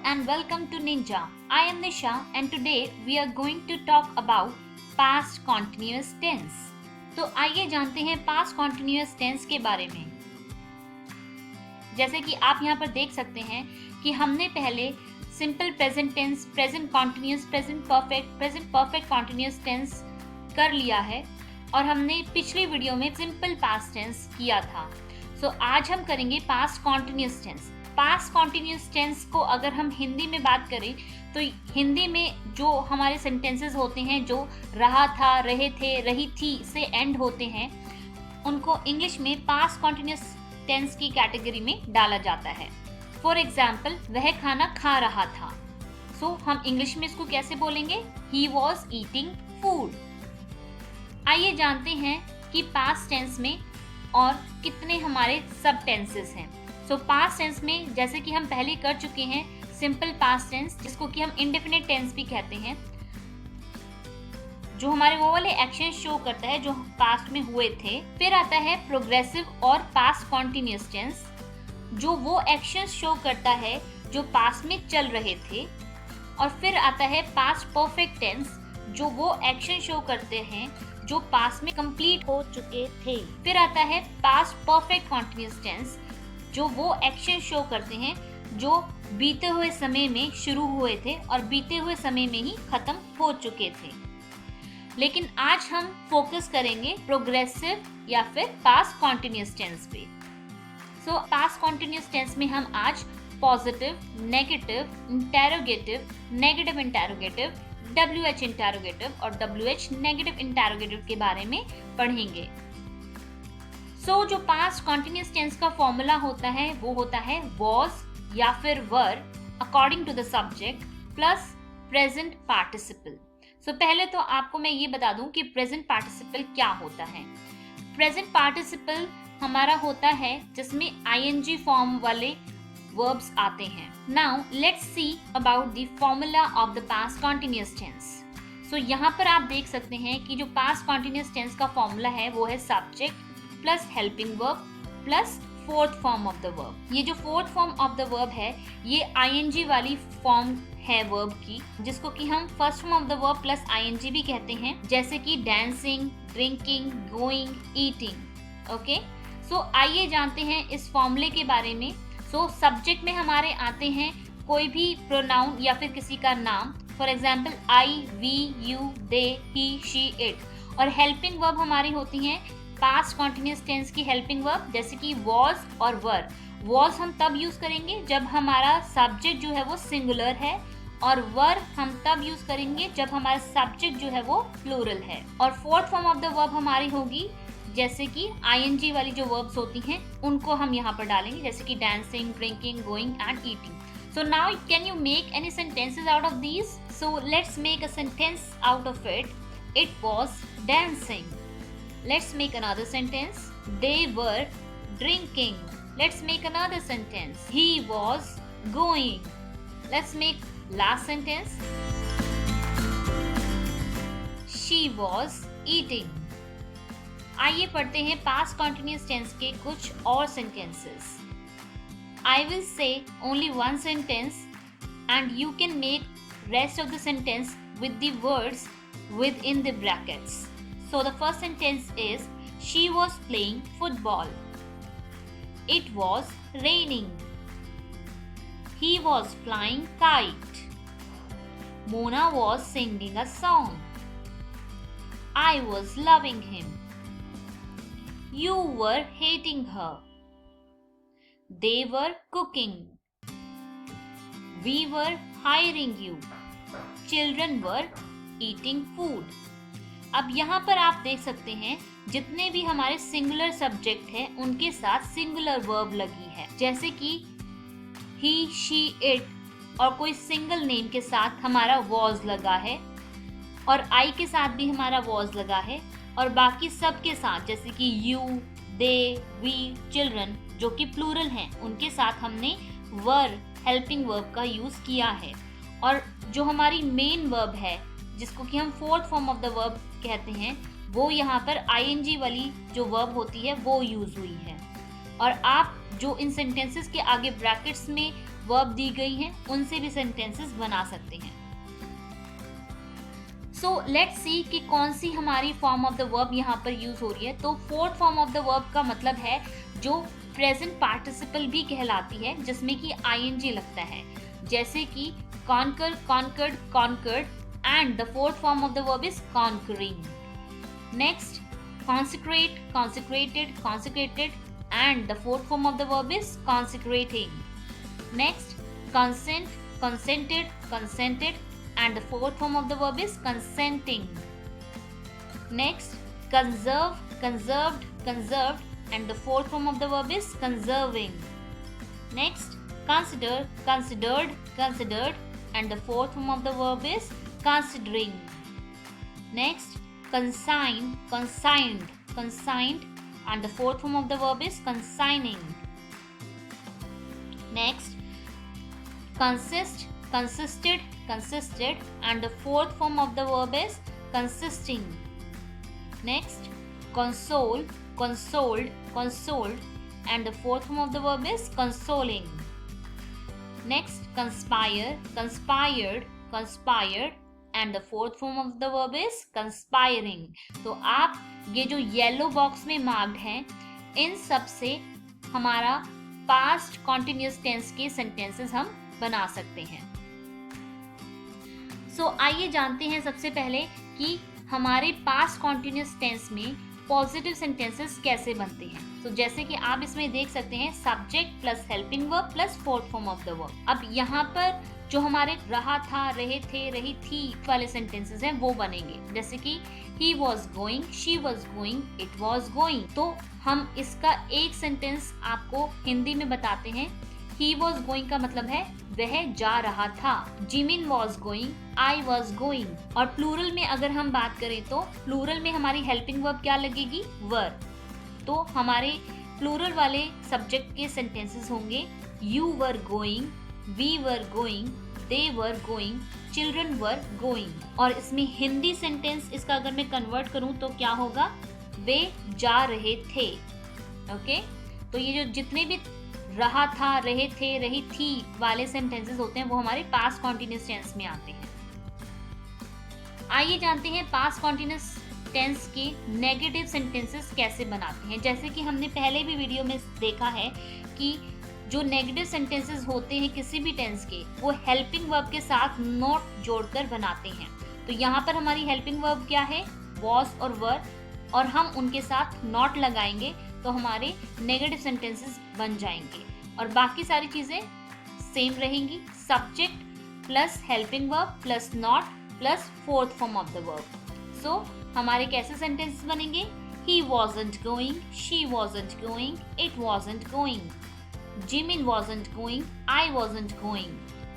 and welcome to Ninja. I am Nisha and today we are going to talk about past continuous tense. तो आइए जानते हैं past continuous tense के बारे में। जैसे कि आप यहाँ पर देख सकते हैं कि हमने पहले simple present tense, present continuous, present perfect continuous tense कर लिया है और हमने पिछली वीडियो में सिंपल पास्ट टेंस किया था। सो आज हम करेंगे past continuous tense. Past continuous tense को अगर हम हिंदी में बात करें तो हिंदी में जो हमारे सेंटेंसेस होते हैं जो रहा था, रहे थे, रही थी से एंड होते हैं, उनको इंग्लिश में पास्ट कॉन्टिन्यूस टेंस की कैटेगरी में डाला जाता है। फॉर एग्जाम्पल, वह खाना खा रहा था। सो हम इंग्लिश में इसको कैसे बोलेंगे? He was eating food. आइए जानते हैं कि पास्ट टेंस में और कितने हमारे सब टेंसेस हैं। सो पास्ट टेंस में जैसे कि हम पहले कर चुके हैं सिंपल पास्ट टेंस, जिसको कि हम इंडेफिनिट टेंस भी कहते हैं, जो हमारे वो वाले एक्शन शो करता है जो पास्ट में हुए थे। फिर आता है प्रोग्रेसिव और पास्ट कॉन्टिन्यूस टेंस, जो वो एक्शन शो करता है जो पास्ट में चल रहे थे। और फिर आता है पास्ट परफेक्ट टेंस, जो वो एक्शन शो करते हैं जो पास्ट में कंप्लीट हो चुके थे। फिर आता है पास्ट परफेक्ट कॉन्टिन्यूस टेंस, जो वो एक्शन शो करते हैं जो बीते हुए समय में शुरू हुए थे और बीते हुए समय में ही खत्म हो चुके थे। लेकिन आज हम फोकस करेंगे प्रोग्रेसिव या फिर पास्ट कॉन्टिन्यूस टेंस पे। सो पास्ट कॉन्टिन्यूस टेंस में हम आज positive, negative, interrogative, negative interrogative, WH interrogative और WH नेगेटिव इंटेरोगेटिव के बारे में पढ़ेंगे। सो जो पास्ट कॉन्टिन्यूस टेंस का फॉर्मूला होता है वो होता है was या फिर were according to the subject plus present participle. So पहले तो आपको मैं ये बता दूं कि प्रेजेंट पार्टिसिपल क्या होता है। प्रेजेंट पार्टिसिपल हमारा होता है जिसमें ING फॉर्म वाले वर्ब्स आते हैं। Now let's see about the formula of the past continuous tense. So यहाँ पर आप देख सकते हैं कि जो past continuous tense का फॉर्मूला है वो है subject plus helping verb plus fourth form of the verb. ये जो fourth form of the verb है ये ING वाली फॉर्म है वर्ब की, जिसको कि हम first form of the verb plus ING भी कहते हैं, जैसे कि dancing, drinking, going, eating. Okay, so आइए जानते हैं इस फॉर्मूले के बारे में। सो सब्जेक्ट में हमारे आते हैं कोई भी प्रोनाउन या फिर किसी का नाम, for example I, we, you, they, he, she, it. और हेल्पिंग वर्ब हमारी होती हैं पास्ट कॉन्टिन्यूस टेंस की हेल्पिंग वर्ब, जैसे कि वॉज और वर। वॉज हम तब यूज करेंगे जब हमारा सब्जेक्ट जो है वो सिंगुलर है, और वर हम तब यूज करेंगे जब हमारा सब्जेक्ट जो है वो प्लूरल है। और fourth form of the verb हमारी होगी जैसे कि ING वाली जो वर्ब्स होती हैं उनको हम यहाँ पर डालेंगे, जैसे कि dancing, drinking, going and eating. So now can you make any sentences out of these? So let's make a sentence out of it. It was dancing. Let's make another sentence. They were drinking. Let's make another sentence. He was going. Let's make last sentence. She was eating. आइए पढ़ते हैं past continuous tense के कुछ और sentences. I will say only one sentence and you can make rest of the sentence with the words within the brackets. So the first sentence is, she was playing football. It was raining. He was flying kite. Mona was singing a song. I was loving him. You were hating her. They were cooking. We were hiring you. Children were eating food. अब यहाँ पर आप देख सकते हैं जितने भी हमारे सिंगुलर सब्जेक्ट है उनके साथ सिंगुलर वर्ब लगी है, जैसे कि ही, शी, इट, और कोई सिंगल नेम के साथ हमारा वॉज लगा है, और आई के साथ भी हमारा वॉज लगा है, और बाकी सब के साथ जैसे कि यू, दे, वी, चिल्ड्रन जो कि प्लूरल हैं उनके साथ हमने वर हेल्पिंग वर्ब का यूज किया है। और जो हमारी मेन वर्ब है जिसको कि हम fourth form of the verb कहते हैं, वो यहाँ पर ING वाली जो वर्ब होती है वो यूज हुई है। और आप जो इन सेंटेंसेस के आगे ब्रैकेट्स में वर्ब दी गई हैं उनसे भी सेंटेंसेस बना सकते हैं। सो लेट्स सी कि कौन सी हमारी फॉर्म ऑफ द वर्ब यहाँ पर यूज हो रही है। तो fourth form of the verb का मतलब है जो प्रेजेंट पार्टिसिपल भी कहलाती है, जिसमें कि ing लगता है, जैसे कि conquer, conquered, conquered, and the fourth form of the verb is conquering. Next, consecrate, consecrated, consecrated, and the fourth form of the verb is consecrating. Next, consent, consented, consented, and the fourth form of the verb is consenting. Next, conserve, conserved, conserved, and the fourth form of the verb is conserving. Next, consider, considered, considered, and the fourth form of the verb is considering. Next, consign, consigned, consigned, and the fourth form of the verb is consigning. Next, consist, consisted, consisted, and the fourth form of the verb is consisting. Next, console, consoled, consoled, and the fourth form of the verb is consoling. Next, conspire, conspired, conspired, and the fourth form of the verb is conspiring. तो आप ये जो yellow box में marked हैं, इन सब से हमारा past continuous tense के सेंटेंसेस हम बना सकते हैं। सो आइए जानते हैं सबसे पहले कि हमारे पास्ट कॉन्टिन्यूअस टेंस में पॉजिटिव सेंटेंसेस कैसे बनते हैं। तो जैसे कि आप इसमें देख सकते हैं subject plus helping verb plus fourth form of the verb. अब यहाँ पर जो हमारे रहा था, रहे थे, रही थी वाले सेंटेंसेस हैं वो बनेंगे, जैसे कि he was going, she was going, it was going। तो हम इसका एक सेंटेंस आपको हिंदी में बताते हैं। he was going का मतलब है वह जा रहा था। Jimin was going, I was going। और प्लूरल में अगर हम बात करें तो प्लूरल में हमारी हेल्पिंग वर्ब क्या लगेगी? वर। तो हमारे प्लूरल वाले सब्जेक्ट के सेंटेंसेस होंगे you were going, we were going, they were going, children were going। और इसमें हिंदी सेंटेंस इसका अगर मैं कन्वर्ट करूं तो क्या होगा? वे जा रहे थे। ओके, तो ये जो जितने भी रहा था, रहे थे, रही थी वाले सेंटेंसेस होते हैं वो हमारे पास्ट कॉन्टिन्यूअस टेंस में आते हैं। आइए जानते हैं पास्ट कॉन्टिन्यूअस टेंस के नेगेटिव सेंटेंसेस कैसे बनाते हैं। जैसे कि हमने पहले भी वीडियो में देखा है कि जो नेगेटिव सेंटेंसेस होते हैं किसी भी टेंस के, वो हेल्पिंग वर्ब के साथ नॉट जोड़कर बनाते हैं। तो यहाँ पर हमारी हेल्पिंग वर्ब क्या है? वॉज और वर, और हम उनके साथ नॉट लगाएंगे तो हमारे नेगेटिव सेंटेंसेस बन जाएंगे और बाकी सारी चीज़ें सेम रहेंगी। Subject plus helping verb plus not plus fourth form of the verb. So हमारे कैसे सेंटेंसेस बनेंगे? He wasn't going, she wasn't going, it wasn't going, Jimin wasn't going, I wasn't going।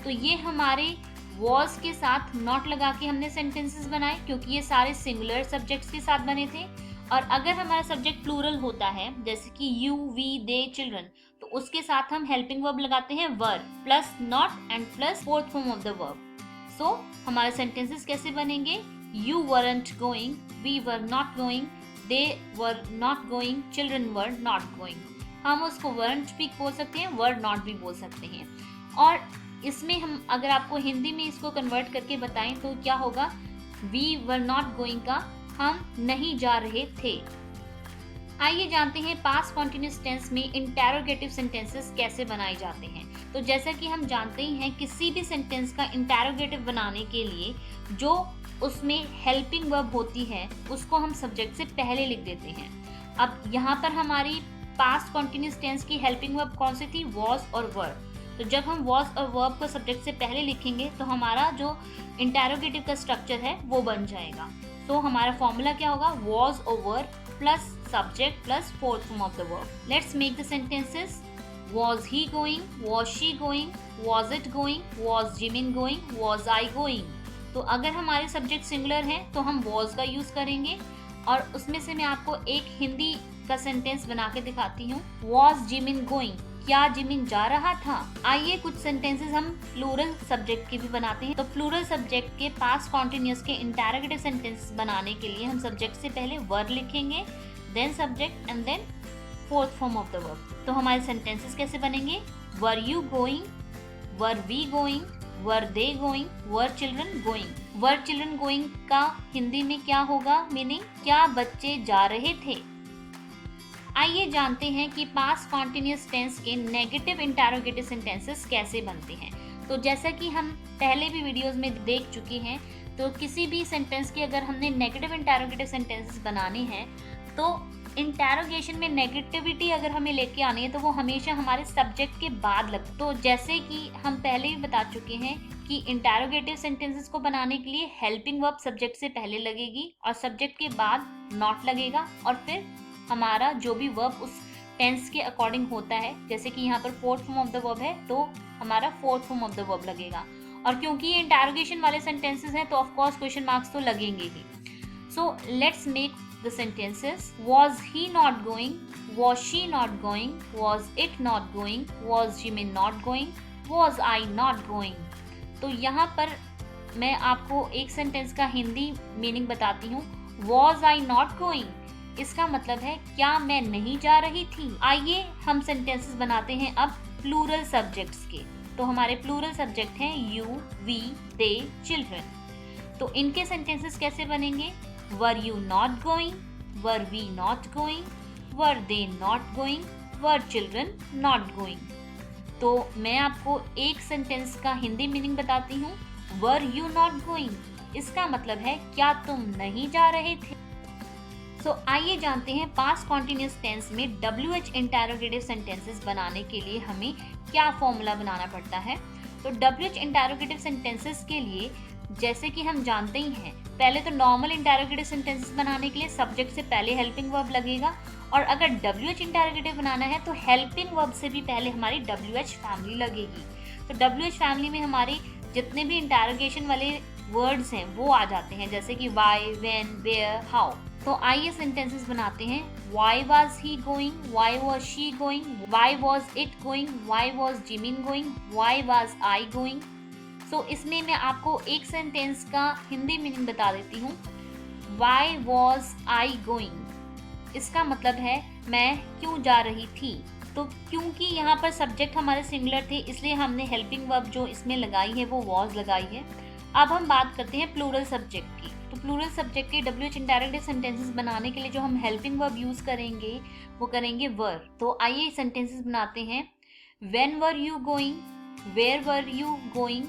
तो ये हमारे was के साथ not लगा के हमने सेंटेंसेस बनाए क्योंकि ये सारे सिंगुलर सब्जेक्ट्स के साथ बने थे। और अगर हमारा सब्जेक्ट प्लूरल होता है जैसे कि यू, वी, दे, चिल्ड्रन, तो उसके साथ हम हेल्पिंग वर्ब लगाते हैं were plus not and plus fourth form of the verb. So हमारे सेंटेंसेस कैसे बनेंगे? You weren't going, we were not going, they were not going, children were not going। हम उसको weren't भी बोल सकते हैं, were not भी बोल सकते हैं। और इसमें हम अगर आपको हिंदी में इसको कन्वर्ट करके बताएं तो क्या होगा? we were not going का हम नहीं जा रहे थे। आइए जानते हैं पास्ट कॉन्टिन्यूअस टेंस में इंटेरोगेटिव सेंटेंसेस कैसे बनाए जाते हैं। तो जैसा कि हम जानते ही हैं किसी भी सेंटेंस का इंटेरोगेटिव बनाने के लिए जो उसमें हेल्पिंग वर्ब होती है उसको हम सब्जेक्ट से पहले लिख देते हैं। अब यहाँ पर हमारी पास्ट कॉन्टिन्यूअस टेंस की हेल्पिंग वर्ब कौन सी थी? वॉज और वर। तो जब हम वॉज और वर्ब को सब्जेक्ट से पहले लिखेंगे तो हमारा जो इंटेरोगेटिव का स्ट्रक्चर है वो बन जाएगा। तो हमारा फॉर्मूला क्या होगा? वॉज और वर plus subject plus fourth form of the verb. Let's make the sentences. Was he going? Was she going? Was it going? Was Jimin going? Was I going? तो अगर हमारे सब्जेक्ट सिंगुलर हैं तो हम was का use करेंगे और उसमें से मैं आपको एक हिंदी का सेंटेंस बना के दिखाती हूँ। Was Jimin going? क्या जिमिन जा रहा था? आइए कुछ सेंटेंसेस हम प्लूरल सब्जेक्ट के भी बनाते हैं। तो प्लूरल सब्जेक्ट के पास्ट कॉन्टिन्यूअस के इंटेरोगेटिव सेंटेंस बनाने के लिए हम सब्जेक्ट से पहले वर्ब लिखेंगे, then subject and then fourth form of the verb. तो हमारे सेंटेंसेस कैसे बनेंगे? Were you going? Were we going, were they going, were children going. Were children going का हिंदी में क्या होगा मीनिंग? क्या बच्चे जा रहे थे। आइए जानते हैं कि पास्ट कॉन्टिन्यूअस टेंस के नेगेटिव इंटरोगेटिव सेंटेंसेस कैसे बनते हैं। तो जैसा कि हम पहले भी वीडियोस में देख चुके हैं, तो किसी भी सेंटेंस की अगर हमने नेगेटिव इंटरोगेटिव सेंटेंसेस बनाने हैं तो इंटरोगेशन में नेगेटिविटी अगर हमें लेके आनी है तो वो हमेशा हमारे सब्जेक्ट के बाद लगती है। तो जैसे कि हम पहले भी बता चुके हैं कि इंटरोगेटिव सेंटेंसेस को बनाने के लिए हेल्पिंग वर्ब सब्जेक्ट से पहले लगेगी और सब्जेक्ट के बाद नॉट लगेगा और फिर हमारा जो भी वर्ब उस टेंस के अकॉर्डिंग होता है, जैसे कि यहाँ पर fourth form of the verb है तो हमारा fourth form of the verb लगेगा। और क्योंकि ये इंटरोगेशन वाले सेंटेंसेस हैं तो ऑफ कोर्स क्वेश्चन मार्क्स तो लगेंगे ही। So let's make the sentences. Was he not going? Was she not going? Was it not going? Was Jimmy not going? Was I not going? तो यहाँ पर मैं आपको एक सेंटेंस का हिंदी मीनिंग बताती हूँ। Was I not going? इसका मतलब है क्या मैं नहीं जा रही थी। आइए हम सेंटेंसेस बनाते हैं अब प्लूरल सब्जेक्ट्स के। तो हमारे प्लूरल सब्जेक्ट हैं यू, वी, दे, चिल्ड्रन। तो इनके सेंटेंसेस कैसे बनेंगे? Were you not going, were we not going, were they not going, were children not going. तो मैं आपको एक सेंटेंस का हिंदी मीनिंग बताती हूँ। वर यू नॉट गोइंग इसका मतलब है क्या तुम नहीं जा रहे थे। सो आइए जानते हैं पास्ट कॉन्टिन्यूअस टेंस में WH इंटरोगेटिव सेंटेंसेस बनाने के लिए हमें क्या फॉर्मूला बनाना पड़ता है। तो WH इंटरोगेटिव सेंटेंसेस के लिए जैसे कि हम जानते ही हैं, पहले तो नॉर्मल इंटरोगेटिव सेंटेंसेस बनाने के लिए सब्जेक्ट से पहले हेल्पिंग वर्ब लगेगा और अगर WH इंटरोगेटिव बनाना है तो हेल्पिंग वर्ब से भी पहले हमारी WH फैमिली लगेगी। तो WH फैमिली में हमारे जितने भी इंटरोगेशन वाले वर्ड्स हैं वो आ जाते हैं, जैसे कि वाई, व्हेन, वेयर, हाउ। तो आइए सेंटेंसेस बनाते हैं। Why was he going? Why was she going? Why was it going? Why was Jimin going? Why was I going? So इसमें मैं आपको एक सेंटेंस का हिंदी मीनिंग बता देती हूँ। Why was I going? इसका मतलब है मैं क्यों जा रही थी। तो क्योंकि यहाँ पर सब्जेक्ट हमारे सिंगुलर थे इसलिए हमने हेल्पिंग वर्ब जो इसमें लगाई है वो was लगाई है। अब हम बात करते हैं प्लूरल सब्जेक्ट की। तो प्लूरल सब्जेक्ट के WH इंटरोगेटिव सेंटेंसेस बनाने के लिए जो हम हेल्पिंग वर्ब यूज करेंगे वो करेंगे वर। तो आइए सेंटेंसेस बनाते हैं। When were you going, where were you going,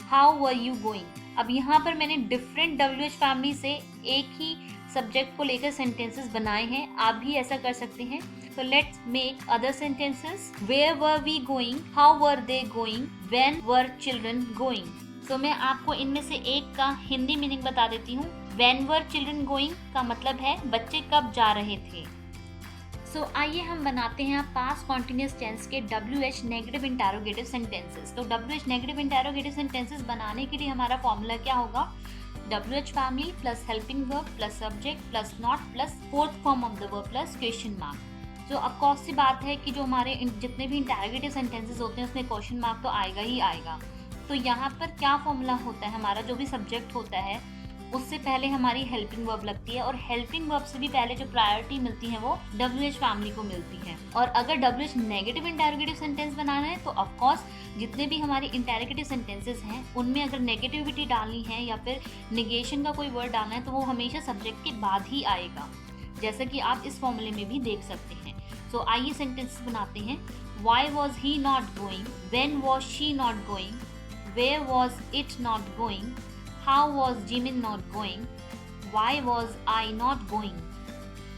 how were you going. अब यहाँ पर मैंने डिफरेंट WH फैमिली से एक ही सब्जेक्ट को लेकर सेंटेंसेस बनाए हैं, आप भी ऐसा कर सकते हैं। तो let's make other sentences. Where were we going, how were they going, when were children going. तो मैं आपको इनमें से एक का हिंदी मीनिंग बता देती हूँ। व्हेन वर चिल्ड्रन गोइंग का मतलब है बच्चे कब जा रहे थे। सो आइए हम बनाते हैं पास्ट कॉन्टिन्यूअस टेंस के WH नेगेटिव इंटरोगेटिव सेंटेंसेस। तो WH नेगेटिव इंटरोगेटिव सेंटेंसेस बनाने के लिए हमारा फॉर्मूला क्या होगा? WH family plus helping verb plus subject plus not plus fourth form of the verb plus question mark. जो ऑफ कोर्स सी बात है कि जो हमारे जितने भी इंटरोगेटिव सेंटेंसेस होते हैं उसमें क्वेश्चन मार्क तो आएगा ही आएगा। तो यहाँ पर क्या फॉर्मूला होता है, हमारा जो भी सब्जेक्ट होता है उससे पहले हमारी हेल्पिंग वर्ब लगती है और हेल्पिंग वर्ब से भी पहले जो प्रायोरिटी मिलती है वो WH फैमिली को मिलती है। और अगर WH नेगेटिव इंटरोगेटिव सेंटेंस बनाना है तो ऑफ कोर्स जितने भी हमारे इंटरोगेटिव सेंटेंसेस हैं उनमें अगर नेगेटिविटी डालनी है या फिर निगेशन का कोई वर्ड डालना है तो वो हमेशा सब्जेक्ट के बाद ही आएगा, जैसा कि आप इस फॉर्मूले में भी देख सकते हैं। सो आइए सेंटेंसेस बनाते हैं। Why was he not going? When was she not going? Where was it not going? How was Jimin not going? Why was I not going?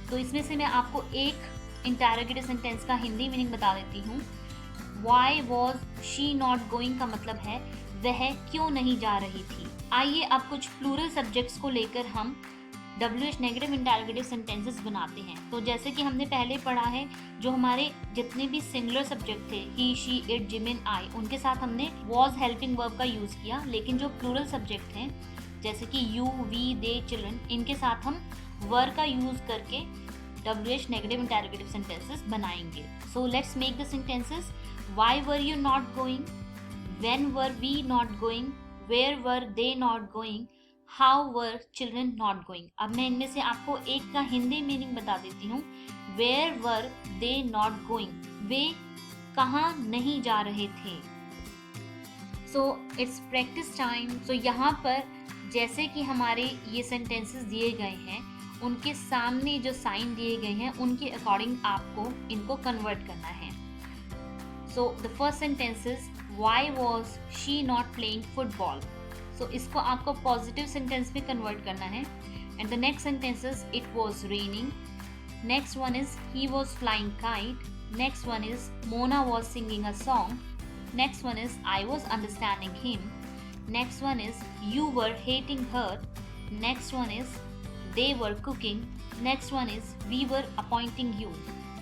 तो इसमें से मैं आपको एक इंटरोगेटिव सेंटेंस का हिंदी मीनिंग बता देती हूँ। Why was she not going का मतलब है वह क्यों नहीं जा रही थी। आइए अब कुछ प्लूरल सब्जेक्ट्स को लेकर हम WH नेगेटिव इंटरोगेटिव सेंटेंसेस बनाते हैं। तो जैसे कि हमने पहले पढ़ा है, जो हमारे जितने भी सिंगुलर सब्जेक्ट थे ही, शी, इट, जिमिन, आई, उनके साथ हमने was हेल्पिंग वर्ब का यूज़ किया। लेकिन जो प्लूरल सब्जेक्ट हैं जैसे कि यू, वी, दे, चिल्ड्रन, इनके साथ हम वर का यूज़ करके WH नेगेटिव इंटरोगेटिव सेंटेंसेस बनाएंगे। So let's make the sentences. Why were you not going, when were we not going, where were they not going, how were children not going. अब मैं इनमें से आपको एक का हिंदी मीनिंग बता देती हूँ। Where were they not going, वे कहाँ नहीं जा रहे थे। So it's practice time. So यहाँ पर जैसे कि हमारे ये सेंटेंसेस दिए गए हैं, उनके सामने जो साइन दिए गए हैं उनके अकॉर्डिंग आपको इनको कन्वर्ट करना है। So the first sentence is why was she not playing football. So इसको आपको पॉजिटिव सेंटेंस में कन्वर्ट करना है। And the next sentence is it was raining. Next one is he was flying kite. Next one is Mona was singing a song. Next one is I was understanding him. Next one is you were hating her. Next one is they were cooking. Next one is we were appointing you.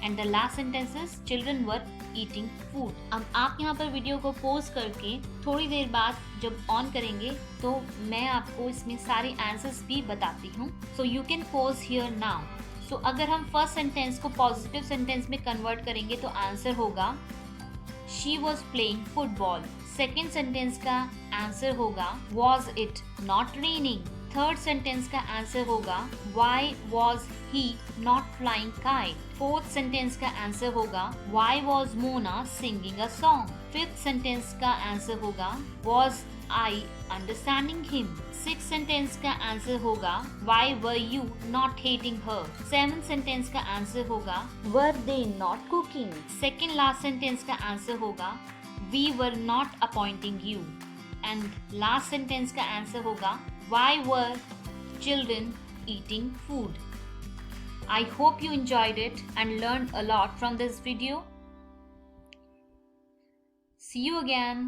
And the last sentence is children were eating food. अब आप यहाँ पर video को pause करके थोड़ी देर बाद जब on करेंगे तो मैं आपको इसमें सारे आंसर्स भी बताती हूँ। So you can pause here now. So अगर हम फर्स्ट सेंटेंस को पॉजिटिव सेंटेंस में कन्वर्ट करेंगे तो आंसर होगा she was playing football. Second sentence का आंसर होगा was it not raining. Third sentence का आंसर होगा why was he not flying kite. Fourth sentence का आंसर होगा why was Mona singing a song. Fifth sentence का answer होगा was I understanding him. Six sentence का answer होगा why were you not hating her. Seven sentence का answer होगा were they not cooking. Second last sentence का answer होगा we were not appointing you. And last sentence का answer होगा why were children eating food. I hope you enjoyed it and learned a lot from this video. See you again.